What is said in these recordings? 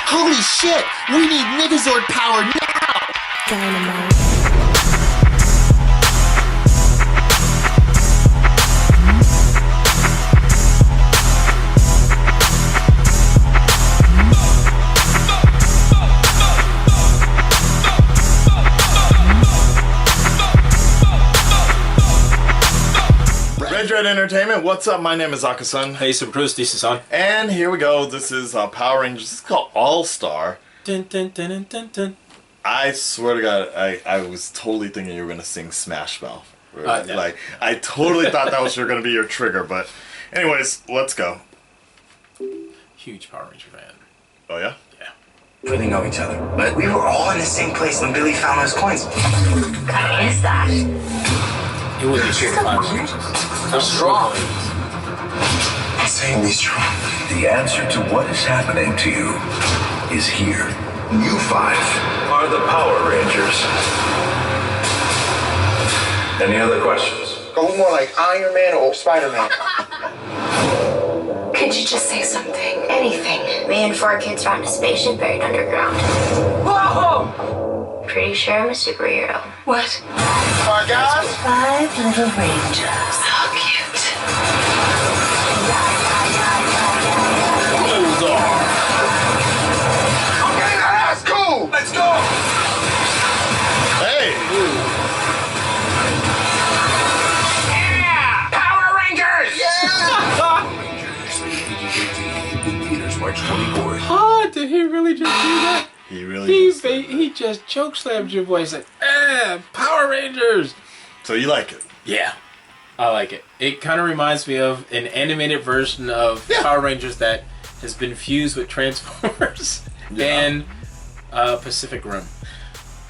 Holy shit! We need Megazord power now! Dynamite. Red Entertainment, what's up? My name is Akasan. Hey, Super Cruz, this is on. And here we go. This is Power Rangers. This is called All-Star. Dun, dun, dun, dun, dun, dun. I swear to God, I was totally thinking you were going to sing Smash Mouth. No. Like, I totally thought that was going to be your trigger, but anyways, let's go. Huge Power Ranger fan. Oh, yeah? Yeah. We didn't know each other, but we were all in the same place when Billy found those coins. God, is that? It would be true Power Rangers. They're strong. Saying be strong. The answer to what is happening to you is here. You five are the Power Rangers. Any other questions? Go more like Iron Man or Spider-Man. Could you just say something? Anything. Me and 4 kids found a spaceship buried underground. Whoa! Pretty sure I'm a superhero. What? All right, guys. 5 little rangers. How cute. Okay, now that's cool. Let's go. Hey! Yeah! Power Rangers! In theaters March 24th. Oh, did he really just do that? He really did. He just chokeslammed your voice like, Power Rangers! So you like it? Yeah, I like it. It kind of reminds me of an animated version of Power Rangers that has been fused with Transformers and Pacific Rim.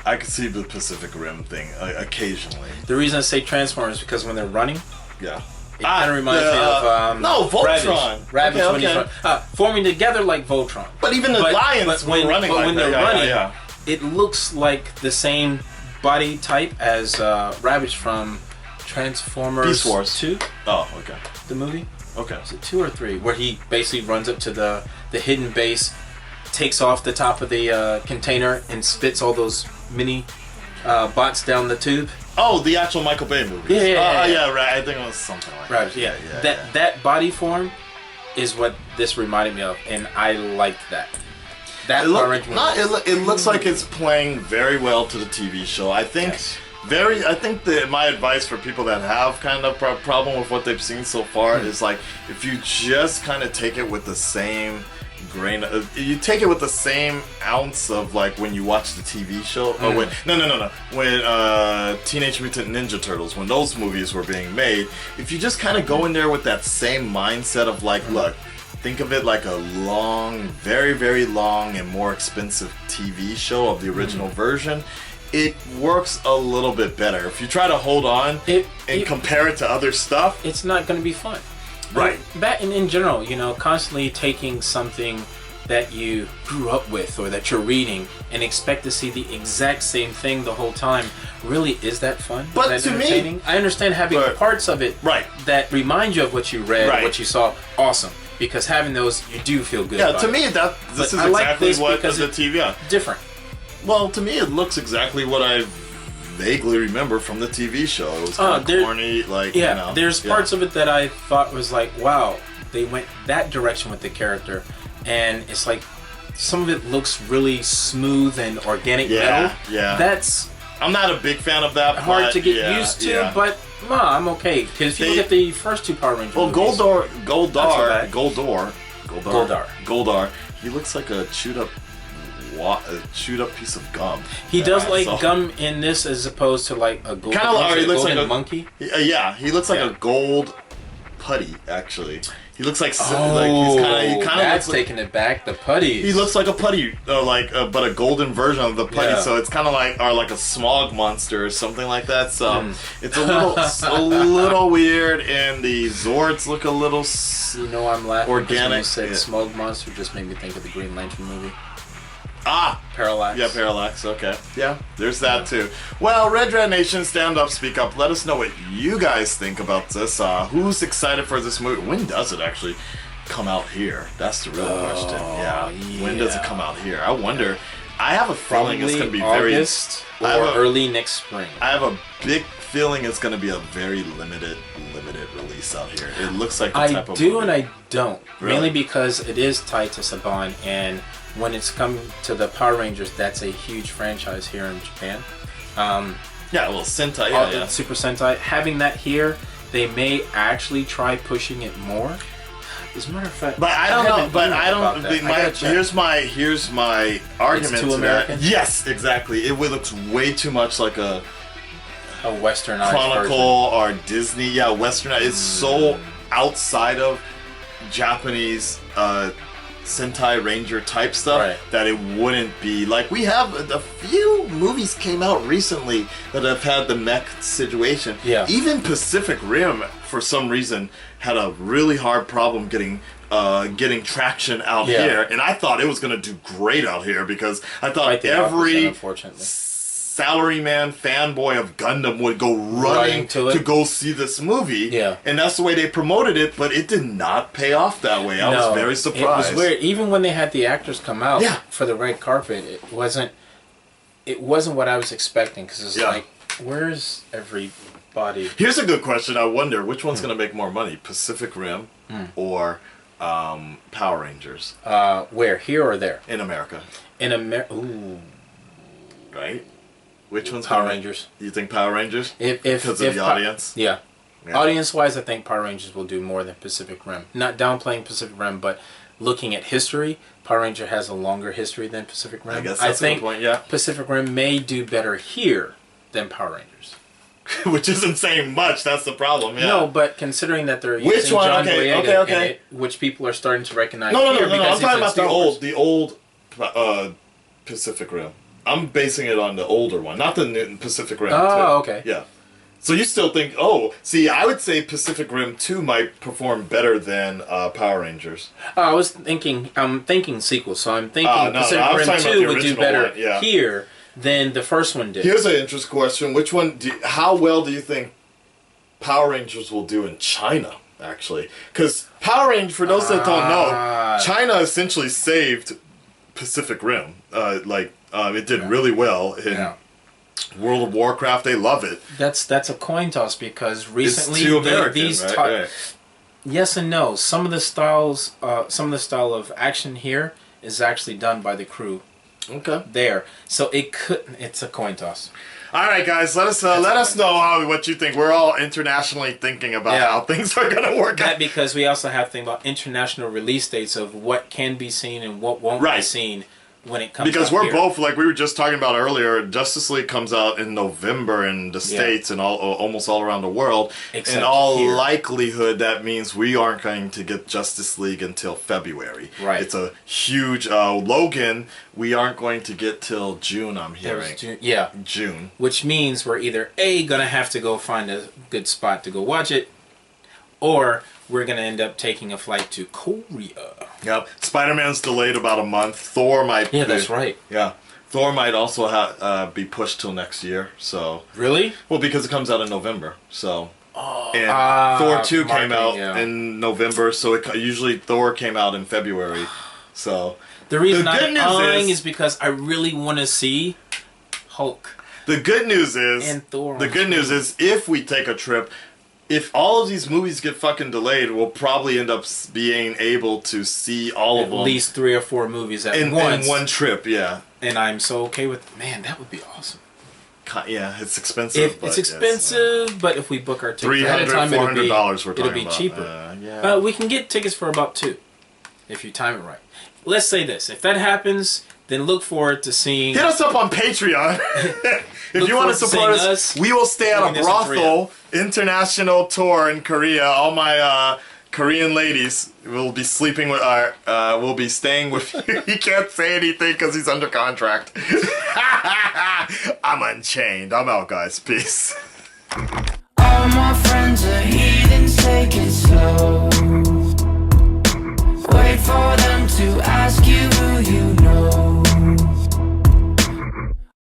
I could see the Pacific Rim thing occasionally. The reason I say Transformers is because when they're running, Yeah. it kind of reminds me of no, Voltron. Ravage Okay, when he's okay. forming together like Voltron. But even the Lions were running like when that. they're running, yeah. it looks like the same body type as Ravage from Transformers Beast Wars 2, Oh, okay. the movie. Okay. Is it 2 or 3? Where he basically runs up to the hidden base, takes off the top of the container, and spits all those mini bots down the tube. Oh, the actual Michael Bay movie. Yeah, right. I think it was something like Right, that. yeah. That body form is what this reminded me of, and I liked that. That Power Ranger movie. It looks like it's playing very well to the TV show. I think Yes. my advice for people that have kind of problem with what they've seen so far is like, if you just kind of take it with the same grain, you take it with the same ounce of like when you watch the TV show. Or when Teenage Mutant Ninja Turtles, when those movies were being made, if you just kind of go in there with that same mindset of like, look, think of it like a long, very, very long and more expensive TV show of the original version, it works a little bit better. If you try to hold on and compare it to other stuff, It's not going to be fun. Right. That in general, constantly taking something that you grew up with or that you're reading and expect to see the exact same thing the whole time, really is that fun? But that to me- entertaining? I understand having parts of it Right. that remind you of what you read, Right. what you saw, awesome. Because having those, you do feel good yeah, about to it. me, this But is I like exactly this what because the it's TV. different. Well, to me, it looks exactly what I vaguely remember from the TV show. It was kind of corny, like, there's parts of it that I thought was like, wow, they went that direction with the character, and it's like some of it looks really smooth and organic metal. Yeah. That's I'm not a big fan of that. hard but to get yeah, used to, yeah. but I'm okay. Because if you look at the first 2 Power Rangers Well, movies, Goldar, he looks like a chewed up piece of gum. he does Yeah, like so- gum in this as opposed to like a golden, Kinda like- he looks golden like a- monkey. He looks like Yeah. a gold putty, actually. He looks like he's Oh, kind of that's looks like, taking it back. The putties. he looks like a putty, but a golden version of the putty. Yeah. So it's kind of like a smog monster or something like that. So it's a little weird, and the Zords look a little I'm laughing. organic. Because when you said Yeah. Smog Monster, just made me think of the Green Lantern movie. Ah, Parallax. yeah, Parallax. Okay, yeah, there's that too. Well, Red Nation, stand up, speak up. Let us know what you guys think about this. Who's excited for this movie? When does it actually come out here? That's the real question. Yeah. When does it come out here? I wonder. I have a feeling it's going to be August or early next spring. I have a big feeling it's going to be a very limited release out here. It looks like the type of movie. And I don't. Really? Mainly because it is tied to Saban, and when it's come to the Power Rangers, that's a huge franchise here in Japan. Yeah, well, Sentai, Super Sentai. Having that here, they may actually try pushing it more. As a matter of fact, but I don't know. But I don't. Here's my argument It's too to American? that. Yes, exactly. It looks way too much like a westernized Chronicle version. or Disney. Yeah, westernized. It's so outside of Japanese Sentai Ranger type stuff that it wouldn't be like. We have a few movies came out recently that have had the mech situation. Yeah. Even Pacific Rim, for some reason, had a really hard problem getting traction out here, and I thought it was going to do great out here because I thought every salaryman fanboy of Gundam would go running to go see this movie. Yeah. And that's the way they promoted it, but it did not pay off that way. I was very surprised. It was weird. Even when they had the actors come out for the red carpet, it wasn't what I was expecting, because it's like, where's everybody? Here's a good question. I wonder which one's going to make more money, Pacific Rim or Power Rangers? Where? Here or there? In America. In America. Ooh. Right? Which one's Power Rangers? You think Power Rangers? Because of the audience? Yeah. Audience-wise, I think Power Rangers will do more than Pacific Rim. Not downplaying Pacific Rim, but looking at history, Power Ranger has a longer history than Pacific Rim. I guess that's a good point, yeah. Pacific Rim may do better here than Power Rangers. Which isn't saying much, that's the problem, yeah. No, but considering that they're using John Boyega in it, which people are starting to recognize No, here I'm because talking about the old Pacific Rim. I'm basing it on the older one, not the new Pacific Rim 2. Oh, okay. Yeah. So you still think, I would say Pacific Rim 2 might perform better than Power Rangers. I'm thinking sequel, so I'm thinking Pacific Rim 2 would do better here than the first one did. Here's an interesting question. How well do you think Power Rangers will do in China, actually? Because Power Rangers, for those that don't know, China essentially saved Pacific Rim. It did really well in World of Warcraft. They love it. That's a coin toss, because recently it's too American, these right? Yes and no. Some of the style of action here is actually done by the crew. Okay. There, so it's a coin toss. All right, guys, let us know what you think. We're all internationally thinking about how things are going to work out. Because we also have to think about international release dates of what can be seen and what won't be seen when it comes out. Because we're here. both, like we were just talking about earlier, Justice League comes out in November in the States and almost all around the world. Except in all here. likelihood, that means we aren't going to get Justice League until February. Right. It's a huge Logan. We aren't going to get till June, I'm hearing. June. Which means we're either gonna have to go find a good spot to go watch it, or we're gonna end up taking a flight to Korea. Yep. Spider-Man's delayed about a month. Thor might. Yeah, that's right. Yeah. Thor might also be pushed till next year. So. Really? Well, because it comes out in November. So. And Thor 2 came out in November, so usually Thor came out in February. So. The reason I'm eyeing is because I really want to see Hulk. The good news is. And Thor. The good news is, if we take a trip. If all of these movies get fucking delayed, we'll probably end up being able to see all of them. At least 3 or 4 movies at once. In one trip, yeah. And I'm so okay with... Man, that would be awesome. Yeah, it's expensive. It's expensive, but if we book our tickets ahead of time, it'll be cheaper. We can get tickets for about $2, if you time it right. Let's say this. If that happens, then look forward to seeing... Hit us up on Patreon. If you want to support us, we will stay at a brothel international tour in Korea. All my Korean ladies will be sleeping with will be staying with you. He can't say anything because he's under contract. I'm unchained. I'm out, guys. Peace. All my friends are heathens, take it slow. Wait for them to ask you who you know.